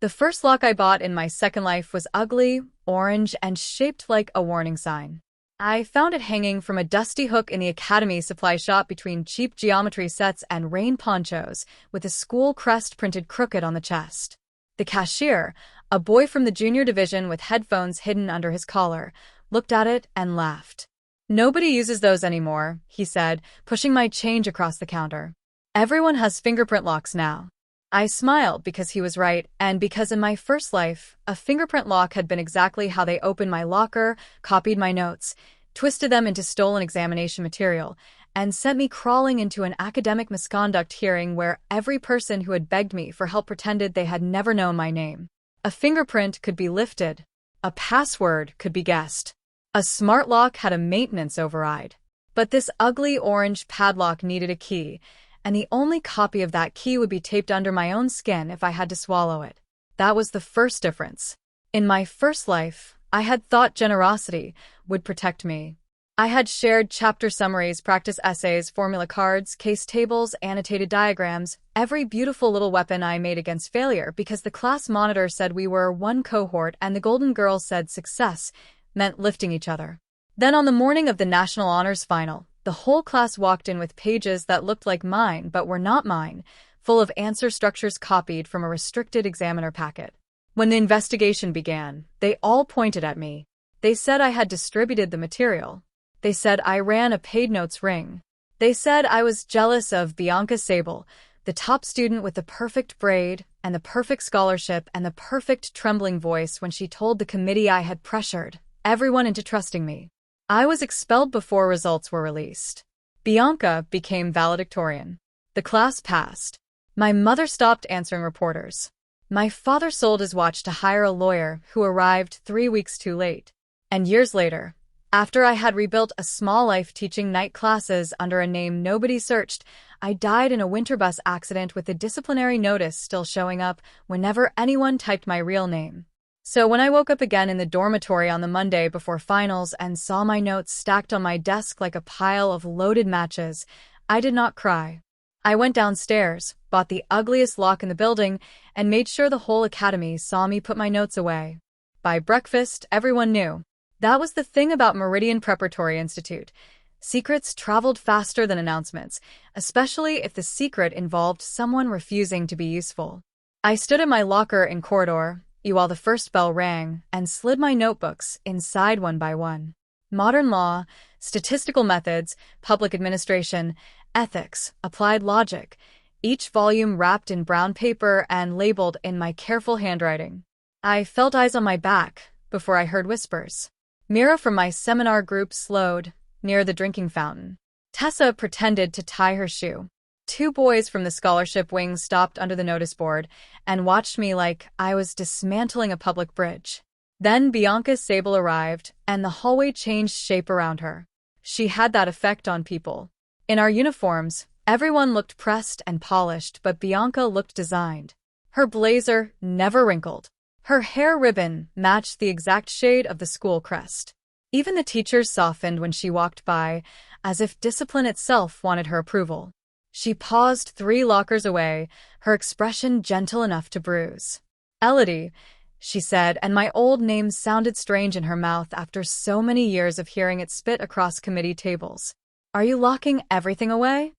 The first lock I bought in my second life was ugly, orange, and shaped like a warning sign. I found it hanging from a dusty hook in the academy supply shop between cheap geometry sets and rain ponchos, with a school crest printed crooked on the chest. The cashier, a boy from the junior division with headphones hidden under his collar, looked at it and laughed. "Nobody uses those anymore," he said, pushing my change across the counter. "Everyone has fingerprint locks now." I smiled because he was right, and because in my first life, a fingerprint lock had been exactly how they opened my locker, copied my notes, twisted them into stolen examination material, and sent me crawling into an academic misconduct hearing where every person who had begged me for help pretended they had never known my name. A fingerprint could be lifted. A password could be guessed. A smart lock had a maintenance override. But this ugly orange padlock needed a key, and the only copy of that key would be taped under my own skin if I had to swallow it. That was the first difference. In my first life, I had thought generosity would protect me. I had shared chapter summaries, practice essays, formula cards, case tables, annotated diagrams, every beautiful little weapon I made against failure because the class monitor said we were one cohort and the golden girl said success meant lifting each other. Then on the morning of the National Honors Final, the whole class walked in with pages that looked like mine but were not mine, full of answer structures copied from a restricted examiner packet. When the investigation began, they all pointed at me. They said I had distributed the material. They said I ran a paid notes ring. They said I was jealous of Bianca Sable, the top student with the perfect braid and the perfect scholarship and the perfect trembling voice when she told the committee I had pressured everyone into trusting me. I was expelled before results were released. Bianca became valedictorian. The class passed. My mother stopped answering reporters. My father sold his watch to hire a lawyer who arrived 3 weeks too late. And years later, after I had rebuilt a small life teaching night classes under a name nobody searched, I died in a winter bus accident with the disciplinary notice still showing up whenever anyone typed my real name. So when I woke up again in the dormitory on the Monday before finals and saw my notes stacked on my desk like a pile of loaded matches, I did not cry. I went downstairs, bought the ugliest lock in the building, and made sure the whole academy saw me put my notes away. By breakfast, everyone knew. That was the thing about Meridian Preparatory Institute. Secrets traveled faster than announcements, especially if the secret involved someone refusing to be useful. I stood in my locker in corridor, while the first bell rang, and slid my notebooks inside one by one. Modern law, statistical methods, public administration, ethics, applied logic, each volume wrapped in brown paper and labeled in my careful handwriting. I felt eyes on my back before I heard whispers. Mira from my seminar group slowed near the drinking fountain. Tessa pretended to tie her shoe. 2 boys from the scholarship wing stopped under the notice board and watched me like I was dismantling a public bridge. Then Bianca Sable arrived, and the hallway changed shape around her. She had that effect on people. In our uniforms, everyone looked pressed and polished, but Bianca looked designed. Her blazer never wrinkled. Her hair ribbon matched the exact shade of the school crest. Even the teachers softened when she walked by, as if discipline itself wanted her approval. She paused 3 lockers away, her expression gentle enough to bruise. "Elodie," she said, and my old name sounded strange in her mouth after so many years of hearing it spit across committee tables. "Are you locking everything away?"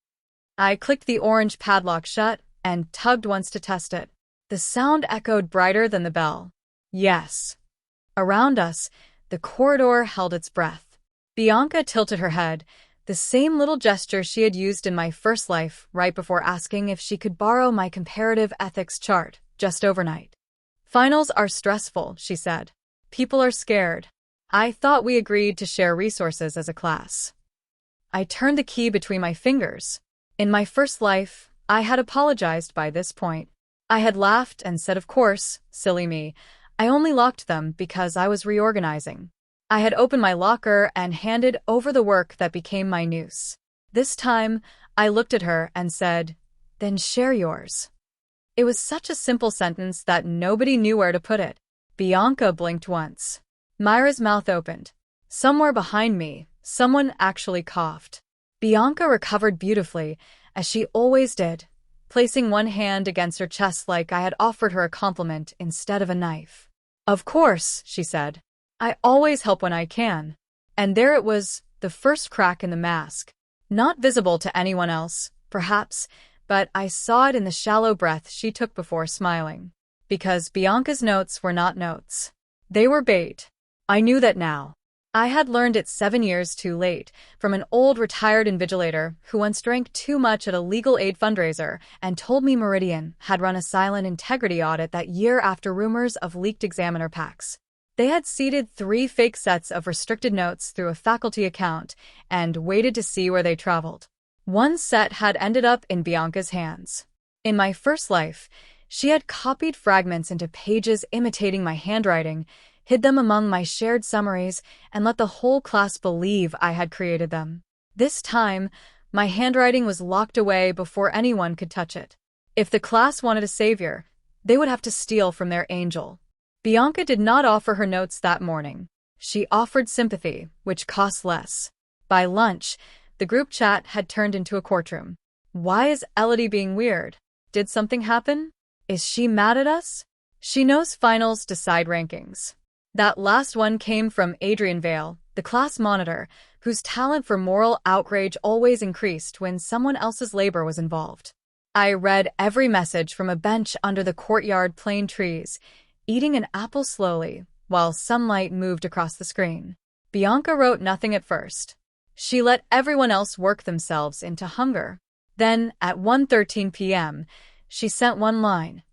I clicked the orange padlock shut and tugged once to test it. The sound echoed brighter than the bell. Yes. Around us, the corridor held its breath. Bianca tilted her head, the same little gesture she had used in my first life right before asking if she could borrow my comparative ethics chart just overnight. "Finals are stressful," she said. "People are scared. I thought we agreed to share resources as a class." I turned the key between my fingers. In my first life, I had apologized by this point. I had laughed and said, of course, silly me. I only locked them because I was reorganizing. I had opened my locker and handed over the work that became my noose. This time, I looked at her and said, "Then share yours." It was such a simple sentence that nobody knew where to put it. Bianca blinked once. Myra's mouth opened. Somewhere behind me, someone actually coughed. Bianca recovered beautifully, as she always did. placing one hand against her chest like I had offered her a compliment instead of a knife. "Of course," she said. "I always help when I can." And there it was, the first crack in the mask. Not visible to anyone else, perhaps, but I saw it in the shallow breath she took before smiling. Because Bianca's notes were not notes. They were bait. I knew that now. I had learned it 7 years too late, from an old retired invigilator who once drank too much at a legal aid fundraiser and told me Meridian had run a silent integrity audit that year after rumors of leaked examiner packs. They had seeded 3 fake sets of restricted notes through a faculty account and waited to see where they traveled. One set had ended up in Bianca's hands. In my first life, she had copied fragments into pages imitating my handwriting, hid them among my shared summaries, and let the whole class believe I had created them. This time, my handwriting was locked away before anyone could touch it. If the class wanted a savior, they would have to steal from their angel. Bianca did not offer her notes that morning. She offered sympathy, which cost less. By lunch, the group chat had turned into a courtroom. Why is Elodie being weird? Did something happen? Is she mad at us? She knows finals decide rankings. That last one came from Adrian Vale, the class monitor, whose talent for moral outrage always increased when someone else's labor was involved. I read every message from a bench under the courtyard plane trees, eating an apple slowly while sunlight moved across the screen. Bianca wrote nothing at first. She let everyone else work themselves into hunger. Then, at 1:13 p.m., she sent one line.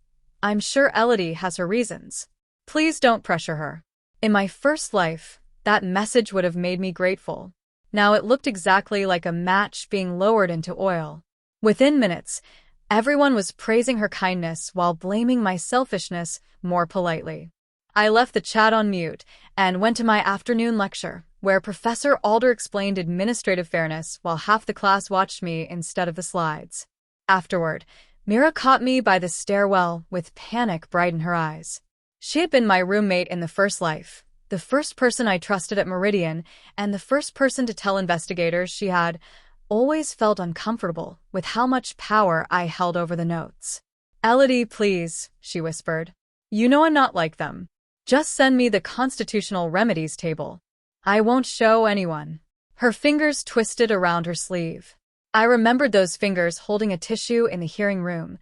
"I'm sure Elodie has her reasons. Please don't pressure her." In my first life, that message would have made me grateful. Now it looked exactly like a match being lowered into oil. Within minutes, everyone was praising her kindness while blaming my selfishness more politely. I left the chat on mute and went to my afternoon lecture, where Professor Alder explained administrative fairness while half the class watched me instead of the slides. Afterward, Mira caught me by the stairwell with panic bright in her eyes. She had been my roommate in the first life, the first person I trusted at Meridian, and the first person to tell investigators she had always felt uncomfortable with how much power I held over the notes. "Elodie, please," she whispered. "You know I'm not like them. Just send me the constitutional remedies table. I won't show anyone." Her fingers twisted around her sleeve. I remembered those fingers holding a tissue in the hearing room,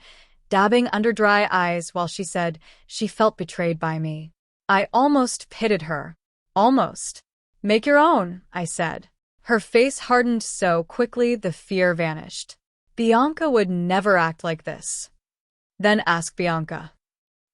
dabbing under dry eyes while she said she felt betrayed by me. I almost pitied her. Almost. "Make your own," I said. Her face hardened so quickly the fear vanished. Bianca would never act like this. Then ask Bianca.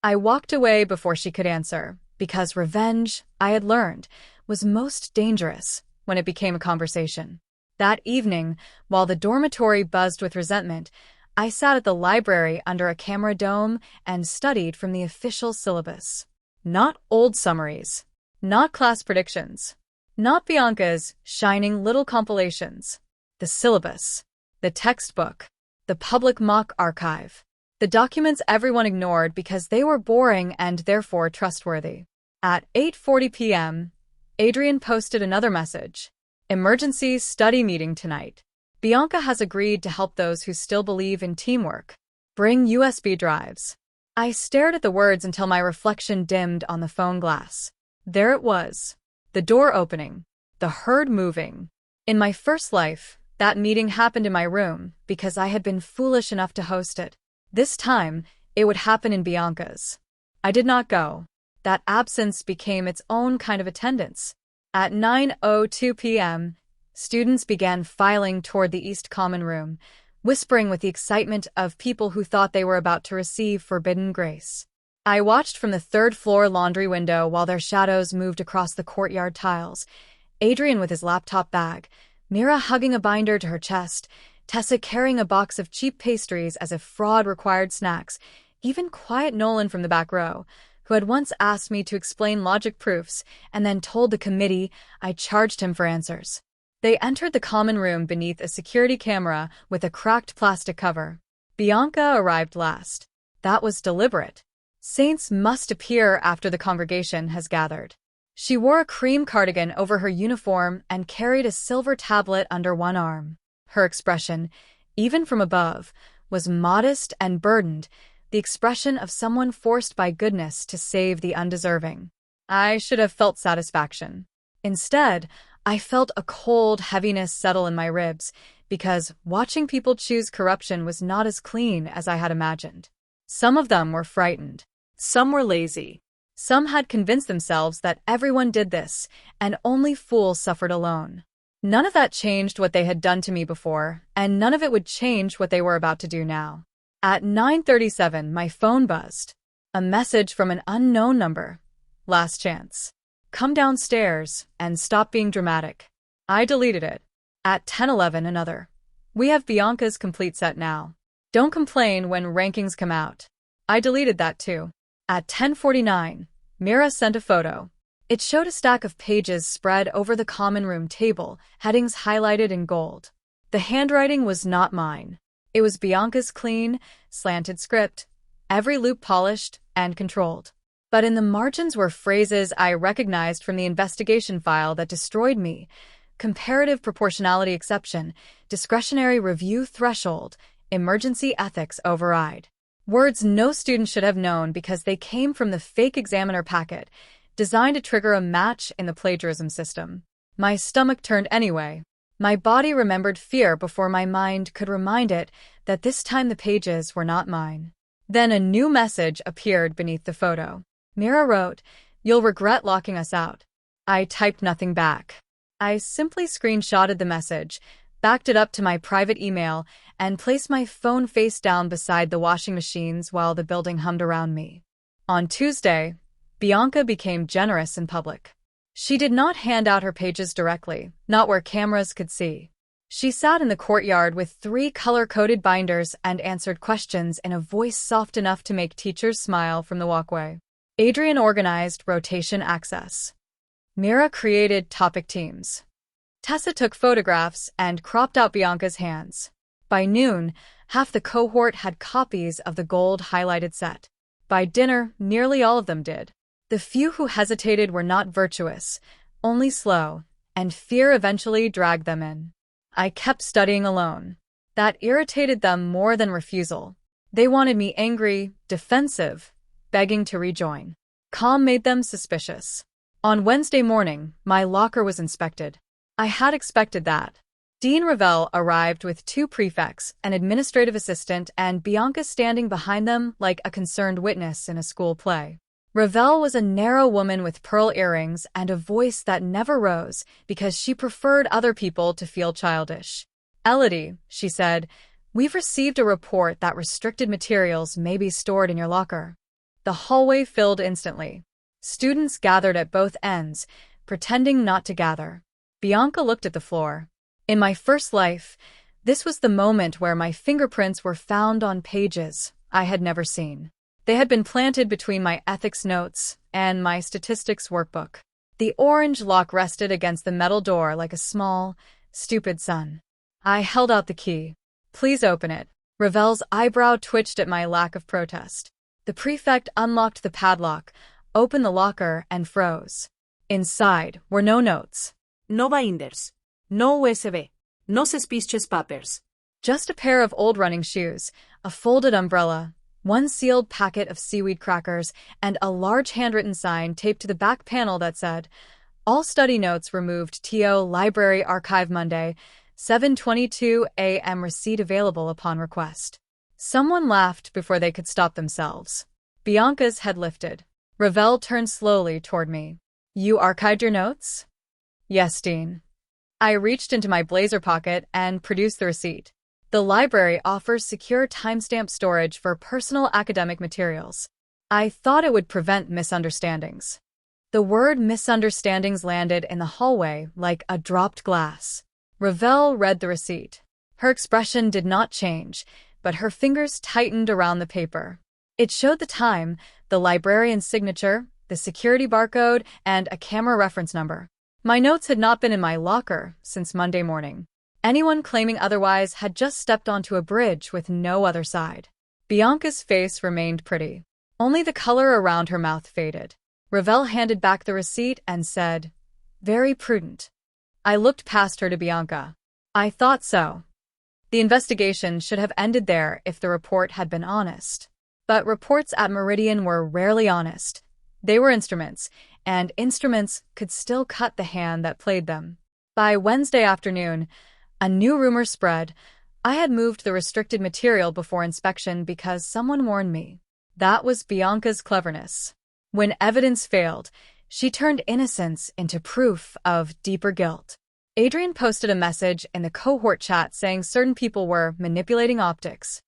I walked away before she could answer, because revenge, I had learned, was most dangerous when it became a conversation. That evening, while the dormitory buzzed with resentment, I sat at the library under a camera dome and studied from the official syllabus. Not old summaries. Not class predictions. Not Bianca's shining little compilations. The syllabus. The textbook. The public mock archive. The documents everyone ignored because they were boring and therefore trustworthy. At 8:40 p.m., Adrian posted another message. "Emergency study meeting tonight. Bianca has agreed to help those who still believe in teamwork. Bring USB drives." I stared at the words until my reflection dimmed on the phone glass. There it was. The door opening. The herd moving. In my first life, that meeting happened in my room because I had been foolish enough to host it. This time, it would happen in Bianca's. I did not go. That absence became its own kind of attendance. At 9:02 p.m., students began filing toward the East Common Room, whispering with the excitement of people who thought they were about to receive forbidden grace. I watched from the third-floor laundry window while their shadows moved across the courtyard tiles. Adrian with his laptop bag, Mira hugging a binder to her chest, Tessa carrying a box of cheap pastries as if fraud required snacks, even quiet Nolan from the back row, who had once asked me to explain logic proofs and then told the committee I charged him for answers. They entered the common room beneath a security camera with a cracked plastic cover. Bianca arrived last. That was deliberate. Saints must appear after the congregation has gathered. She wore a cream cardigan over her uniform and carried a silver tablet under one arm. Her expression, even from above, was modest and burdened, the expression of someone forced by goodness to save the undeserving. I should have felt satisfaction. Instead, I felt a cold heaviness settle in my ribs because watching people choose corruption was not as clean as I had imagined. Some of them were frightened. Some were lazy. Some had convinced themselves that everyone did this, and only fools suffered alone. None of that changed what they had done to me before, and none of it would change what they were about to do now. At 9:37, my phone buzzed. A message from an unknown number. Last chance. Come downstairs and stop being dramatic. I deleted it. At 10:11, another. We have Bianca's complete set now. Don't complain when rankings come out. I deleted that too. At 10:49, Mira sent a photo. It showed a stack of pages spread over the common room table, headings highlighted in gold. The handwriting was not mine. It was Bianca's clean, slanted script, every loop polished and controlled. But in the margins were phrases I recognized from the investigation file that destroyed me. Comparative proportionality exception, discretionary review threshold, emergency ethics override. Words no student should have known because they came from the fake examiner packet, designed to trigger a match in the plagiarism system. My stomach turned anyway. My body remembered fear before my mind could remind it that this time the pages were not mine. Then a new message appeared beneath the photo. Mira wrote, "You'll regret locking us out." I typed nothing back. I simply screenshotted the message, backed it up to my private email, and placed my phone face down beside the washing machines while the building hummed around me. On Tuesday, Bianca became generous in public. She did not hand out her pages directly, not where cameras could see. She sat in the courtyard with 3 color-coded binders and answered questions in a voice soft enough to make teachers smile from the walkway. Adrian organized rotation access. Mira created topic teams. Tessa took photographs and cropped out Bianca's hands. By noon, half the cohort had copies of the gold highlighted set. By dinner, nearly all of them did. The few who hesitated were not virtuous, only slow, and fear eventually dragged them in. I kept studying alone. That irritated them more than refusal. They wanted me angry, defensive, begging to rejoin. Calm made them suspicious. On Wednesday morning, my locker was inspected. I had expected that. Dean Ravel arrived with 2 prefects, an administrative assistant, and Bianca standing behind them like a concerned witness in a school play. Ravel was a narrow woman with pearl earrings and a voice that never rose because she preferred other people to feel childish. "Elodie," she said, "we've received a report that restricted materials may be stored in your locker." The hallway filled instantly. Students gathered at both ends, pretending not to gather. Bianca looked at the floor. In my first life, this was the moment where my fingerprints were found on pages I had never seen. They had been planted between my ethics notes and my statistics workbook. The orange lock rested against the metal door like a small, stupid sun. I held out the key. "Please open it." Ravel's eyebrow twitched at my lack of protest. The prefect unlocked the padlock, opened the locker, and froze. Inside were no notes. No binders. No USB. No suspicious papers. Just a pair of old running shoes, a folded umbrella, 1 sealed packet of seaweed crackers, and a large handwritten sign taped to the back panel that said, "All study notes removed. TO Library Archive Monday, 7:22 a.m. Receipt available upon request." Someone laughed before they could stop themselves. Bianca's head lifted. Ravel turned slowly toward me. "You archived your notes?" "Yes, Dean." I reached into my blazer pocket and produced the receipt. The library offers secure timestamp storage for personal academic materials. I thought it would prevent misunderstandings. The word misunderstandings landed in the hallway like a dropped glass. Ravel read the receipt. Her expression did not change, but her fingers tightened around the paper. It showed the time, the librarian's signature, the security barcode, and a camera reference number. My notes had not been in my locker since Monday morning. Anyone claiming otherwise had just stepped onto a bridge with no other side. Bianca's face remained pretty. Only the color around her mouth faded. Ravel handed back the receipt and said, "Very prudent." I looked past her to Bianca. "I thought so." The investigation should have ended there if the report had been honest. But reports at Meridian were rarely honest. They were instruments, and instruments could still cut the hand that played them. By Wednesday afternoon, a new rumor spread. I had moved the restricted material before inspection because someone warned me. That was Bianca's cleverness. When evidence failed, she turned innocence into proof of deeper guilt. Adrian posted a message in the cohort chat saying certain people were manipulating optics.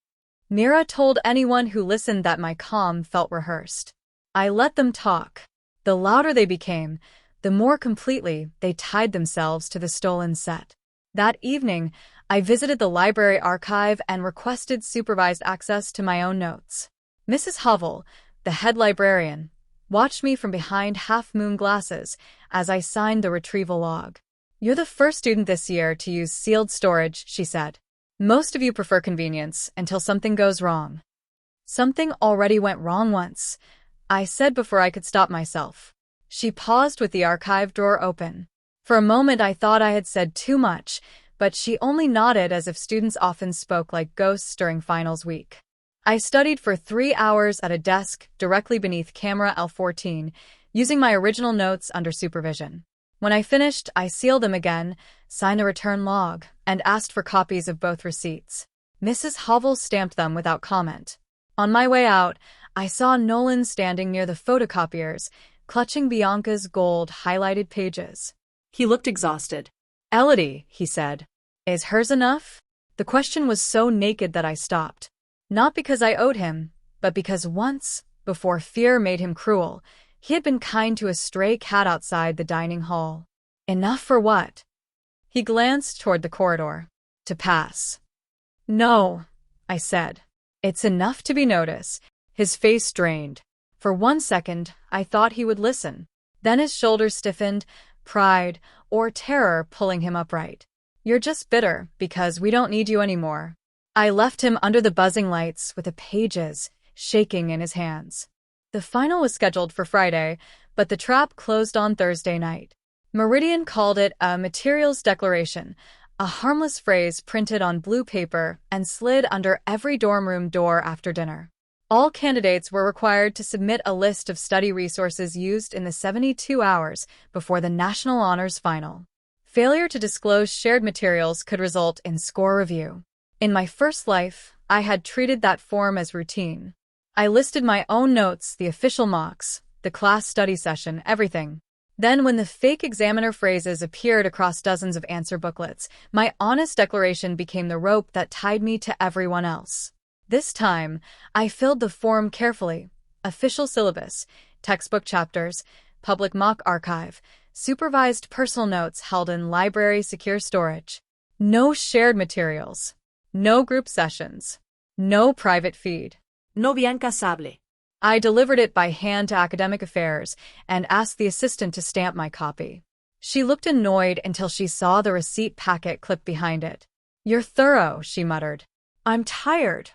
Mira told anyone who listened that my calm felt rehearsed. I let them talk. The louder they became, the more completely they tied themselves to the stolen set. That evening, I visited the library archive and requested supervised access to my own notes. Mrs. Hovell, the head librarian, watched me from behind half-moon glasses as I signed the retrieval log. "You're the first student this year to use sealed storage," she said. "Most of you prefer convenience until something goes wrong." "Something already went wrong once," I said before I could stop myself. She paused with the archive drawer open. For a moment I thought I had said too much, but she only nodded as if students often spoke like ghosts during finals week. I studied for 3 hours at a desk directly beneath camera L14, using my original notes under supervision. When I finished, I sealed them again, signed a return log, and asked for copies of both receipts. Mrs. Hovell stamped them without comment. On my way out, I saw Nolan standing near the photocopiers, clutching Bianca's gold highlighted pages. He looked exhausted. "Elodie," he said, "is hers enough?" The question was so naked that I stopped. Not because I owed him, but because once, before fear made him cruel, he had been kind to a stray cat outside the dining hall. Enough for what? He glanced toward the corridor. "To pass." "No," I said. "It's enough to be noticed." His face strained. For 1 second, I thought he would listen. Then his shoulders stiffened, pride or terror pulling him upright. "You're just bitter because we don't need you anymore." I left him under the buzzing lights with the pages shaking in his hands. The final was scheduled for Friday, but the trap closed on Thursday night. Meridian called it a materials declaration, a harmless phrase printed on blue paper and slid under every dorm room door after dinner. All candidates were required to submit a list of study resources used in the 72 hours before the National Honors Final. Failure to disclose shared materials could result in score review. In my first life, I had treated that form as routine. I listed my own notes, the official mocks, the class study session, everything. Then when the fake examiner phrases appeared across dozens of answer booklets, my honest declaration became the rope that tied me to everyone else. This time, I filled the form carefully. Official syllabus, textbook chapters, public mock archive, supervised personal notes held in library secure storage. No shared materials. No group sessions. No private feed. No Bianca Sable. I delivered it by hand to academic affairs and asked the assistant to stamp my copy. She looked annoyed until she saw the receipt packet clipped behind it. "You're thorough," she muttered. "I'm tired,"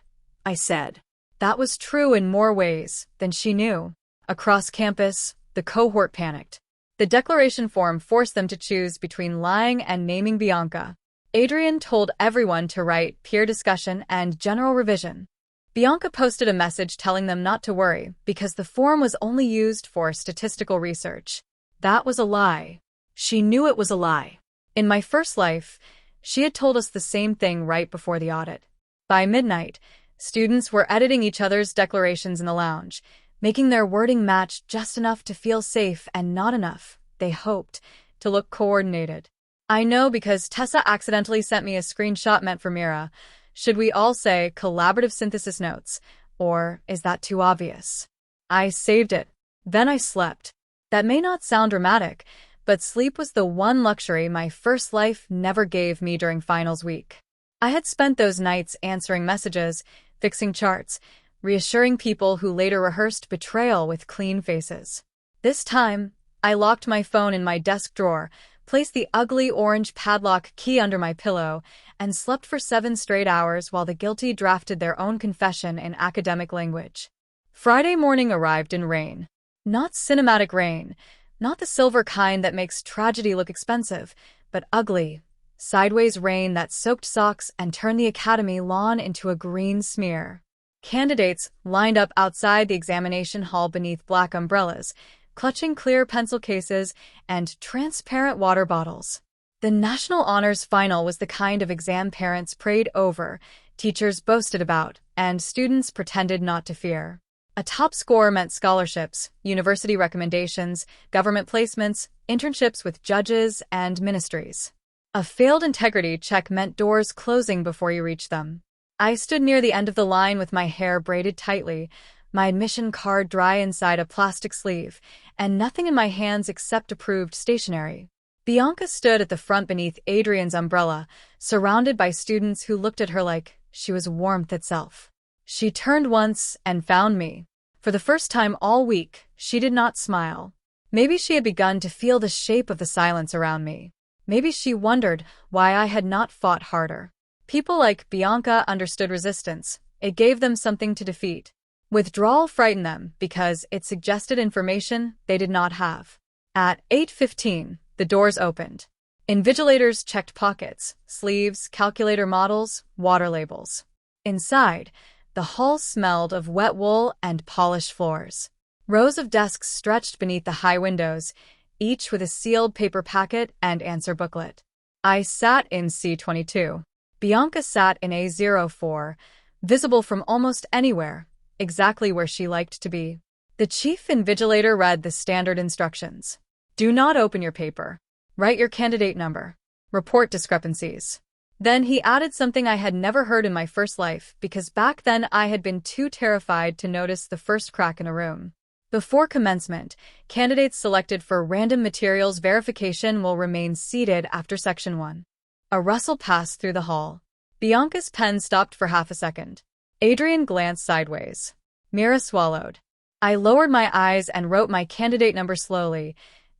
I said. That was true in more ways than she knew. Across campus, the cohort panicked. The declaration form forced them to choose between lying and naming Bianca. Adrian told everyone to write peer discussion and general revision. Bianca posted a message telling them not to worry because the form was only used for statistical research. That was a lie. She knew it was a lie. In my first life, she had told us the same thing right before the audit. By midnight, students were editing each other's declarations in the lounge, making their wording match just enough to feel safe and not enough, they hoped, to look coordinated. I know because Tessa accidentally sent me a screenshot meant for Mira. Should we all say collaborative synthesis notes, or is that too obvious? I saved it. Then I slept. That may not sound dramatic, but sleep was the one luxury my first life never gave me during finals week. I had spent those nights answering messages, fixing charts, reassuring people who later rehearsed betrayal with clean faces. This time, I locked my phone in my desk drawer, placed the ugly orange padlock key under my pillow, and slept for 7 straight hours while the guilty drafted their own confession in academic language. Friday morning arrived in rain. Not cinematic rain, not the silver kind that makes tragedy look expensive, but ugly, sideways rain that soaked socks and turned the academy lawn into a green smear. Candidates lined up outside the examination hall beneath black umbrellas, clutching clear pencil cases and transparent water bottles. The National Honors Final was the kind of exam parents prayed over, teachers boasted about, and students pretended not to fear. A top score meant scholarships, university recommendations, government placements, internships with judges and ministries. A failed integrity check meant doors closing before you reached them. I stood near the end of the line with my hair braided tightly, my admission card dry inside a plastic sleeve, and nothing in my hands except approved stationery. Bianca stood at the front beneath Adrian's umbrella, surrounded by students who looked at her like she was warmth itself. She turned once and found me. For the first time all week, she did not smile. Maybe she had begun to feel the shape of the silence around me. Maybe she wondered why I had not fought harder. People like Bianca understood resistance. It gave them something to defeat. Withdrawal frightened them because it suggested information they did not have. At 8:15, the doors opened. Invigilators checked pockets, sleeves, calculator models, water labels. Inside, the hall smelled of wet wool and polished floors. Rows of desks stretched beneath the high windows, each with a sealed paper packet and answer booklet. I sat in C22. Bianca sat in A04, visible from almost anywhere, exactly where she liked to be. The chief invigilator read the standard instructions. Do not open your paper. Write your candidate number. Report discrepancies. Then he added something I had never heard in my first life because back then I had been too terrified to notice the first crack in a room. Before commencement, candidates selected for random materials verification will remain seated after Section 1. A rustle passed through the hall. Bianca's pen stopped for half a second. Adrian glanced sideways. Mira swallowed. I lowered my eyes and wrote my candidate number slowly,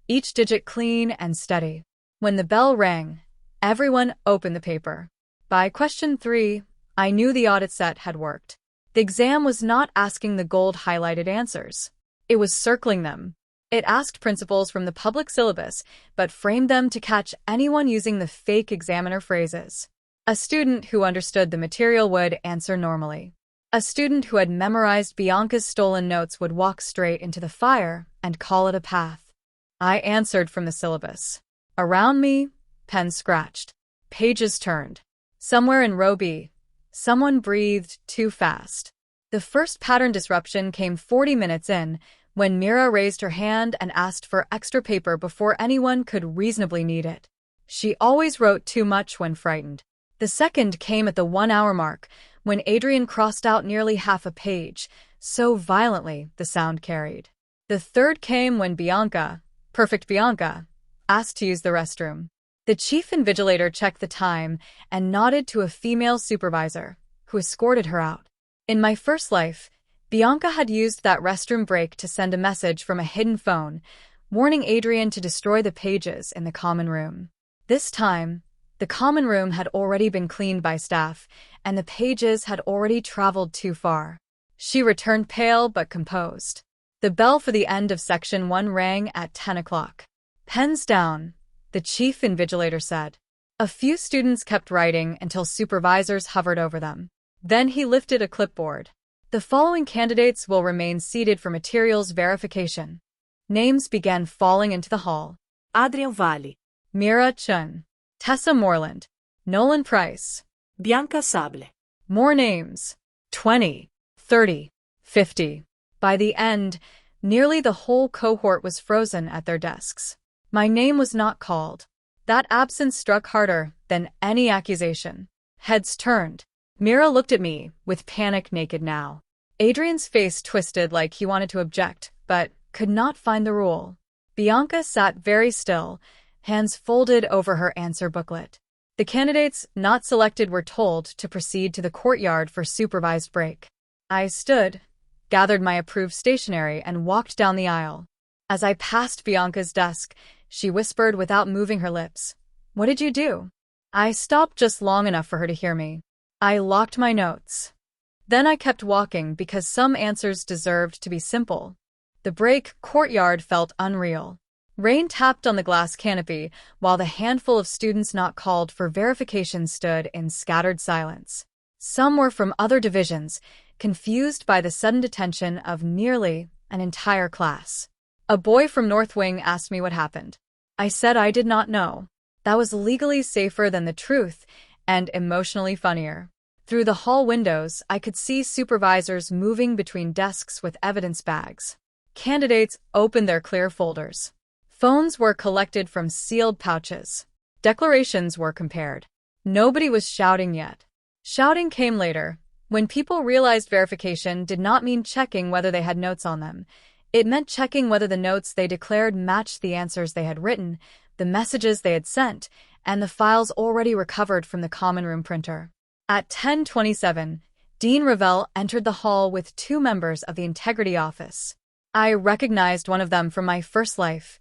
each digit clean and steady. When the bell rang, everyone opened the paper. By question 3, I knew the audit set had worked. The exam was not asking the gold highlighted answers. It was circling them. It asked principles from the public syllabus, but framed them to catch anyone using the fake examiner phrases. A student who understood the material would answer normally. A student who had memorized Bianca's stolen notes would walk straight into the fire and call it a path. I answered from the syllabus. Around me, pens scratched. Pages turned. Somewhere in row B, someone breathed too fast. The first pattern disruption came 40 minutes in, when Mira raised her hand and asked for extra paper before anyone could reasonably need it. She always wrote too much when frightened. The second came at the 1-hour mark, when Adrian crossed out nearly half a page, so violently the sound carried. The third came when Bianca, perfect Bianca, asked to use the restroom. The chief invigilator checked the time and nodded to a female supervisor, who escorted her out. In my first life, Bianca had used that restroom break to send a message from a hidden phone, warning Adrian to destroy the pages in the common room. This time, the common room had already been cleaned by staff, and the pages had already traveled too far. She returned pale but composed. The bell for the end of Section 1 rang at 10 o'clock. Pens down, the chief invigilator said. A few students kept writing until supervisors hovered over them. Then he lifted a clipboard. The following candidates will remain seated for materials verification. Names began falling into the hall. Adrian Valley. Mira Chun. Tessa Moreland. Nolan Price. Bianca Sable. More names. 20, 30, 50. By the end, nearly the whole cohort was frozen at their desks. My name was not called. That absence struck harder than any accusation. Heads turned. Mira looked at me, with panic naked now. Adrian's face twisted like he wanted to object, but could not find the rule. Bianca sat very still, hands folded over her answer booklet. The candidates not selected were told to proceed to the courtyard for supervised break. I stood, gathered my approved stationery, and walked down the aisle. As I passed Bianca's desk, she whispered without moving her lips, "What did you do?" I stopped just long enough for her to hear me. I locked my notes. Then I kept walking because some answers deserved to be simple. The break courtyard felt unreal. Rain tapped on the glass canopy, while the handful of students not called for verification stood in scattered silence. Some were from other divisions, confused by the sudden detention of nearly an entire class. A boy from North Wing asked me what happened. I said I did not know. That was legally safer than the truth and emotionally funnier. Through the hall windows, I could see supervisors moving between desks with evidence bags. Candidates opened their clear folders. Phones were collected from sealed pouches. Declarations were compared. Nobody was shouting yet. Shouting came later, when people realized verification did not mean checking whether they had notes on them. It meant checking whether the notes they declared matched the answers they had written, the messages they had sent, and the files already recovered from the common room printer. At 10:27, Dean Revell entered the hall with 2 members of the Integrity Office. I recognized one of them from my first life,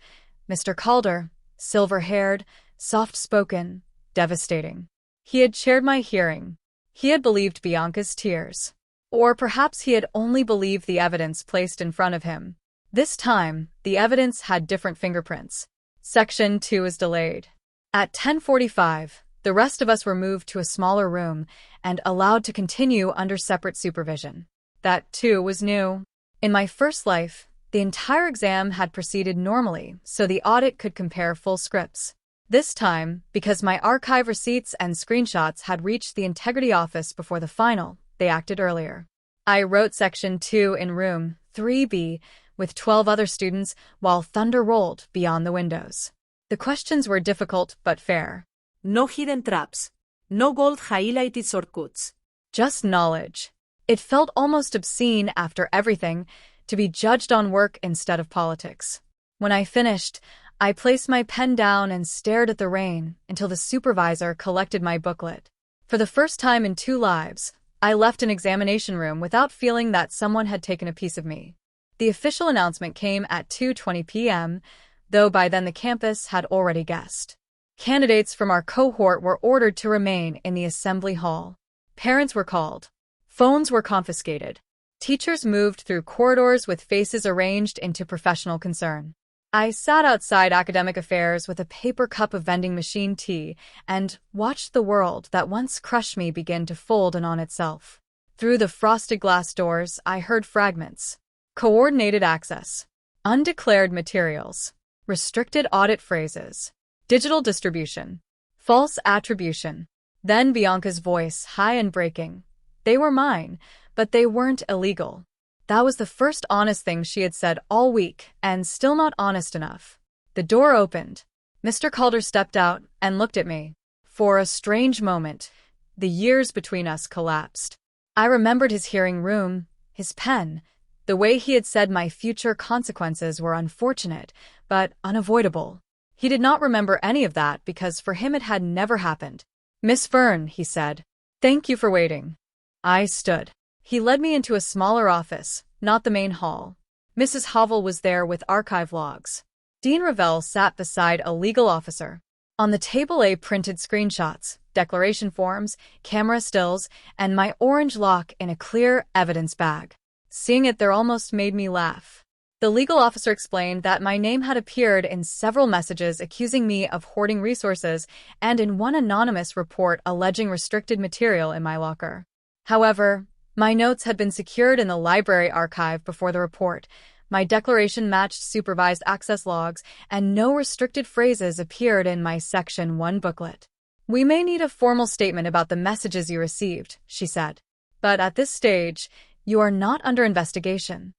Mr. Calder, silver-haired, soft-spoken, devastating. He had chaired my hearing. He had believed Bianca's tears. Or perhaps he had only believed the evidence placed in front of him. This time, the evidence had different fingerprints. Section 2 is delayed. At 10:45, the rest of us were moved to a smaller room and allowed to continue under separate supervision. That, too, was new. In my first life, the entire exam had proceeded normally, so the audit could compare full scripts. This time, because my archive receipts and screenshots had reached the Integrity Office before the final, they acted earlier. I wrote Section 2 in room 3B with 12 other students while thunder rolled beyond the windows. The questions were difficult but fair. No hidden traps. No gold highlighted shortcuts. Just knowledge. It felt almost obscene after everything to be judged on work instead of politics. When I finished, I placed my pen down and stared at the rain until the supervisor collected my booklet. For the first time in 2 lives, I left an examination room without feeling that someone had taken a piece of me. The official announcement came at 2:20 p.m., though by then the campus had already guessed. Candidates from our cohort were ordered to remain in the assembly hall. Parents were called. Phones were confiscated. Teachers moved through corridors with faces arranged into professional concern. I sat outside academic affairs with a paper cup of vending machine tea and watched the world that once crushed me begin to fold in on itself. Through the frosted glass doors, I heard fragments. Coordinated access. Undeclared materials. Restricted audit phrases. Digital distribution. False attribution. Then Bianca's voice, high and breaking. They were mine, but they weren't illegal. That was the first honest thing she had said all week, and still not honest enough. The door opened. Mr. Calder stepped out and looked at me. For a strange moment, the years between us collapsed. I remembered his hearing room, his pen, the way he had said my future consequences were unfortunate, but unavoidable. He did not remember any of that because for him it had never happened. "Miss Fern," he said, "thank you for waiting." I stood. He led me into a smaller office, not the main hall. Mrs. Havel was there with archive logs. Dean Revell sat beside a legal officer. On the table lay printed screenshots, declaration forms, camera stills, and my orange lock in a clear evidence bag. Seeing it there almost made me laugh. The legal officer explained that my name had appeared in several messages accusing me of hoarding resources and in one anonymous report alleging restricted material in my locker. However, my notes had been secured in the library archive before the report. My declaration matched supervised access logs, and no restricted phrases appeared in my Section 1 booklet. "We may need a formal statement about the messages you received," she said. "But at this stage, you are not under investigation."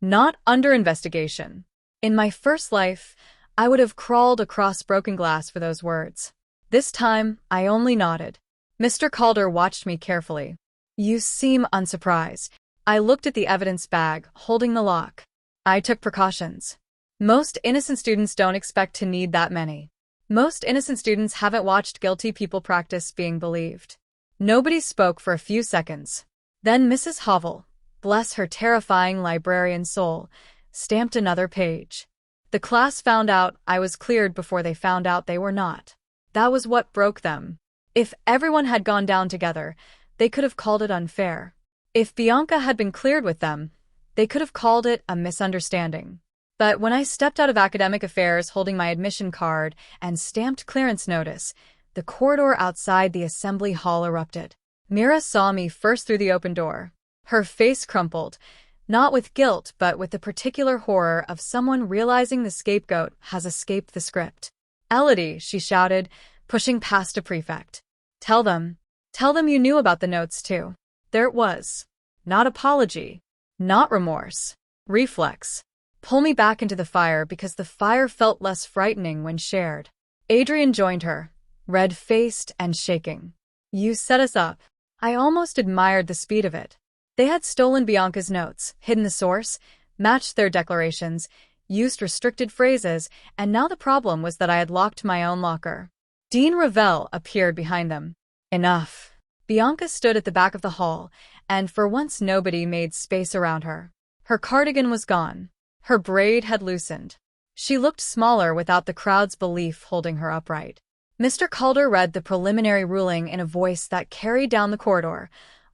Not under investigation. In my first life, I would have crawled across broken glass for those words. This time, I only nodded. Mr. Calder watched me carefully. "You seem unsurprised." I looked at the evidence bag, holding the lock. I took precautions. Most innocent students don't expect to need that many. Most innocent students haven't watched guilty people practice being believed. Nobody spoke for a few seconds. Then Mrs. Havel, bless her terrifying librarian soul, stamped another page. The class found out I was cleared before they found out they were not. That was what broke them. If everyone had gone down together, they could have called it unfair. If Bianca had been cleared with them, they could have called it a misunderstanding. But when I stepped out of academic affairs holding my admission card and stamped clearance notice, the corridor outside the assembly hall erupted. Mira saw me first through the open door. Her face crumpled, not with guilt but with the particular horror of someone realizing the scapegoat has escaped the script. "Elodie," she shouted, pushing past a prefect. Tell them you knew about the notes too." There it was. Not apology, not remorse. Reflex. Pull me back into the fire because the fire felt less frightening when shared. Adrian joined her, red-faced and shaking. "You set us up." I almost admired the speed of it. They had stolen Bianca's notes, hidden the source, matched their declarations, used restricted phrases, and now the problem was that I had locked my own locker. Dean Ravel appeared behind them. Enough. Bianca stood at the back of the hall, and for once nobody made space around her. Her cardigan was gone. Her braid had loosened. She looked smaller without the crowd's belief holding her upright. Mr. Calder read the preliminary ruling in a voice that carried down the corridor.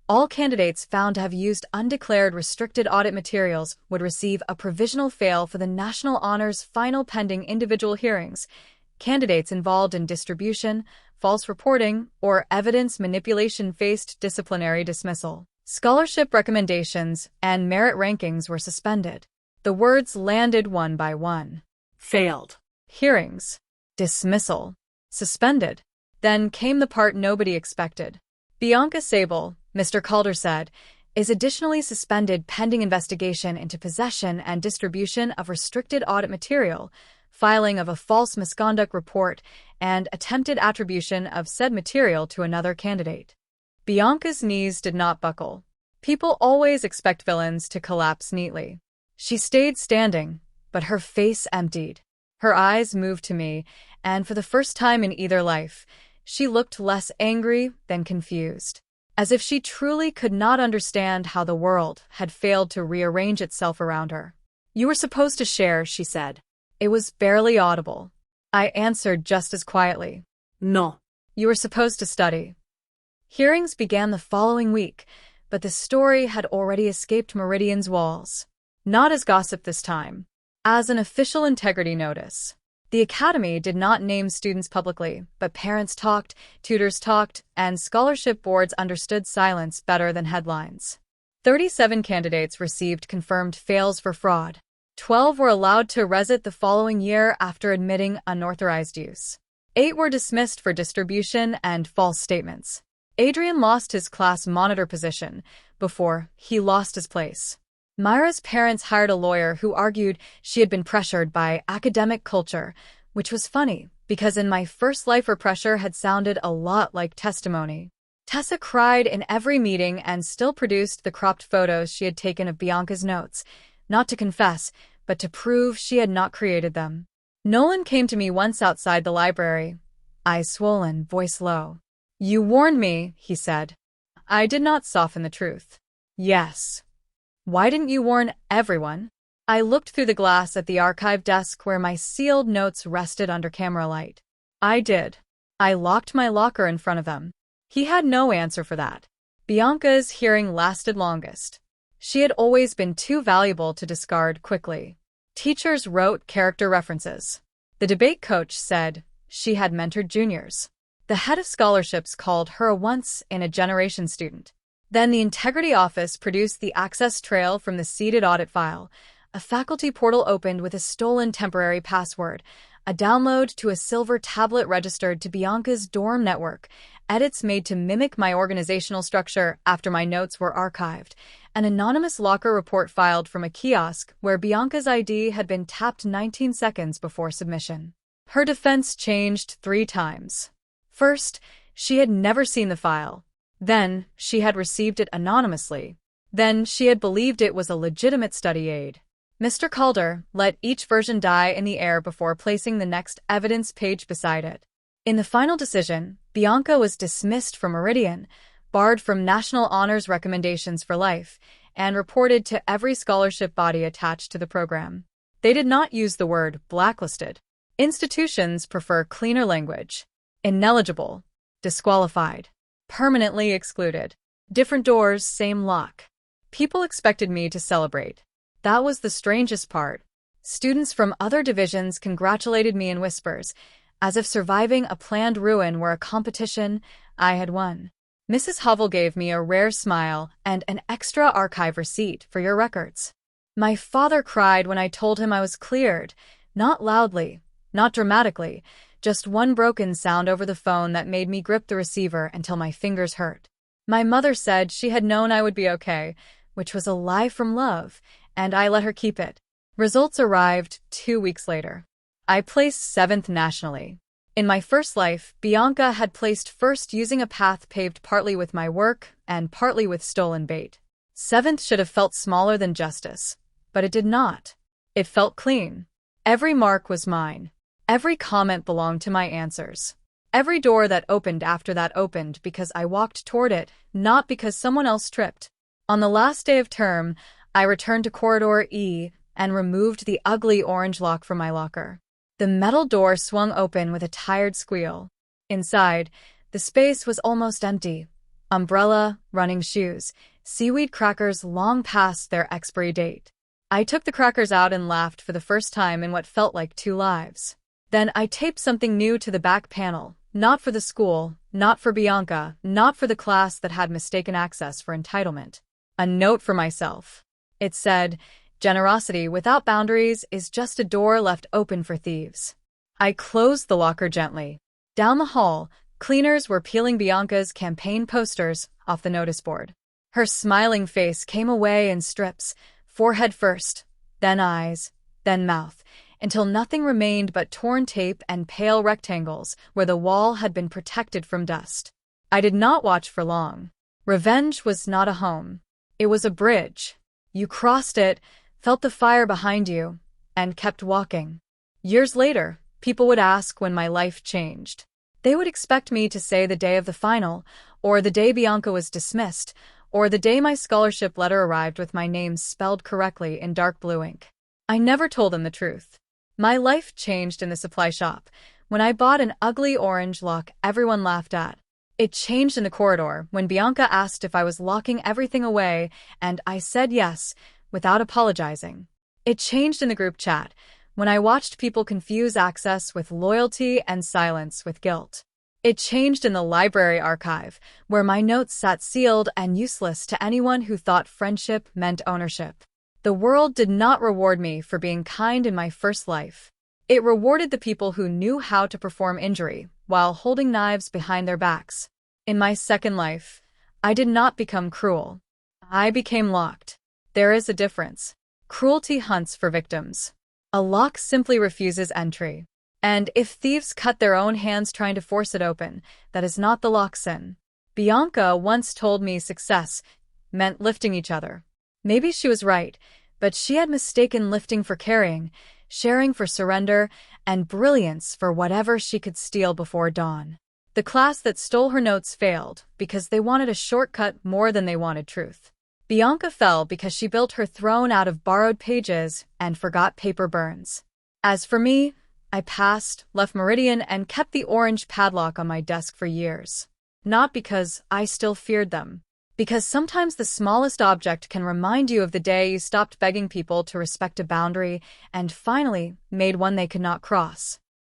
All candidates found to have used undeclared restricted audit materials would receive a provisional fail for the National Honors final pending individual hearings. Candidates involved in distribution, false reporting, or evidence manipulation faced disciplinary dismissal. Scholarship recommendations and merit rankings were suspended. The words landed one by one. Failed. Hearings. Dismissal. Suspended. Then came the part nobody expected. Bianca Sable, Mr. Calder said, is additionally suspended pending investigation into possession and distribution of restricted audit material, filing of a false misconduct report, and attempted attribution of said material to another candidate. Bianca's knees did not buckle. People always expect villains to collapse neatly. She stayed standing, but her face emptied. Her eyes moved to me, and for the first time in either life, she looked less angry than confused, as if she truly could not understand how the world had failed to rearrange itself around her. "You were supposed to share," she said. It was barely audible. I answered just as quietly. No. "You were supposed to study." Hearings began the following week, but the story had already escaped Meridian's walls. Not as gossip this time, as an official integrity notice. The Academy did not name students publicly, but parents talked, tutors talked, and scholarship boards understood silence better than headlines. 37 candidates received confirmed fails for fraud. 12 were allowed to resit the following year after admitting unauthorized use. 8 were dismissed for distribution and false statements. Adrian lost his class monitor position before he lost his place. Myra's parents hired a lawyer who argued she had been pressured by academic culture, which was funny because in my first life her pressure had sounded a lot like testimony. Tessa cried in every meeting and still produced the cropped photos she had taken of Bianca's notes, not to confess, but to prove she had not created them. Nolan came to me once outside the library, eyes swollen, voice low. "You warned me," he said. I did not soften the truth. "Yes. Why didn't you warn everyone?" I looked through the glass at the archive desk where my sealed notes rested under camera light. I did. I locked my locker in front of them. He had no answer for that. Bianca's hearing lasted longest. She had always been too valuable to discard quickly. Teachers wrote character references. The debate coach said she had mentored juniors. The head of scholarships called her a once-in-a-generation student. Then the Integrity Office produced the access trail from the seeded audit file. A faculty portal opened with a stolen temporary password, a download to a silver tablet registered to Bianca's dorm network, edits made to mimic my organizational structure after my notes were archived, an anonymous locker report filed from a kiosk where Bianca's ID had been tapped 19 seconds before submission. Her defense changed 3 times. First, she had never seen the file. Then, she had received it anonymously. Then, she had believed it was a legitimate study aid. Mr. Calder let each version die in the air before placing the next evidence page beside it. In the final decision, Bianca was dismissed from Meridian, barred from National Honors recommendations for life, and reported to every scholarship body attached to the program. They did not use the word blacklisted. Institutions prefer cleaner language. Ineligible. Disqualified. Permanently excluded. Different doors, same lock. People expected me to celebrate. That was the strangest part. Students from other divisions congratulated me in whispers, as if surviving a planned ruin were a competition I had won. Mrs. Hovell gave me a rare smile and an extra archive receipt for your records. My father cried when I told him I was cleared, not loudly, not dramatically, just one broken sound over the phone that made me grip the receiver until my fingers hurt. My mother said she had known I would be okay, which was a lie from love, and I let her keep it. Results arrived 2 weeks later. I placed 7th nationally. In my first life, Bianca had placed first using a path paved partly with my work and partly with stolen bait. 7th should have felt smaller than justice, but it did not. It felt clean. Every mark was mine. Every comment belonged to my answers. Every door that opened after that opened because I walked toward it, not because someone else tripped. On the last day of term, I returned to Corridor E and removed the ugly orange lock from my locker. The metal door swung open with a tired squeal. Inside, the space was almost empty. Umbrella, running shoes, seaweed crackers long past their expiry date. I took the crackers out and laughed for the first time in what felt like 2 lives. Then I taped something new to the back panel, not for the school, not for Bianca, not for the class that had mistaken access for entitlement. A note for myself. It said, "Generosity without boundaries is just a door left open for thieves." I closed the locker gently. Down the hall, cleaners were peeling Bianca's campaign posters off the notice board. Her smiling face came away in strips, forehead first, then eyes, then mouth, until nothing remained but torn tape and pale rectangles where the wall had been protected from dust. I did not watch for long. Revenge was not a home. It was a bridge. You crossed it, felt the fire behind you, and kept walking. Years later, people would ask when my life changed. They would expect me to say the day of the final, or the day Bianca was dismissed, or the day my scholarship letter arrived with my name spelled correctly in dark blue ink. I never told them the truth. My life changed in the supply shop, when I bought an ugly orange lock everyone laughed at. It changed in the corridor when Bianca asked if I was locking everything away, and I said yes, without apologizing. It changed in the group chat, when I watched people confuse access with loyalty and silence with guilt. It changed in the library archive, where my notes sat sealed and useless to anyone who thought friendship meant ownership. The world did not reward me for being kind in my first life. It rewarded the people who knew how to perform injury while holding knives behind their backs. In my second life, I did not become cruel. I became locked. There is a difference. Cruelty hunts for victims. A lock simply refuses entry. And if thieves cut their own hands trying to force it open, that is not the lock's sin. Bianca once told me success meant lifting each other. Maybe she was right, but she had mistaken lifting for carrying, sharing for surrender, and brilliance for whatever she could steal before dawn. The class that stole her notes failed because they wanted a shortcut more than they wanted truth. Bianca fell because she built her throne out of borrowed pages and forgot paper burns. As for me, I passed, left Meridian, and kept the orange padlock on my desk for years. Not because I still feared them. Because sometimes the smallest object can remind you of the day you stopped begging people to respect a boundary and finally made one they could not cross.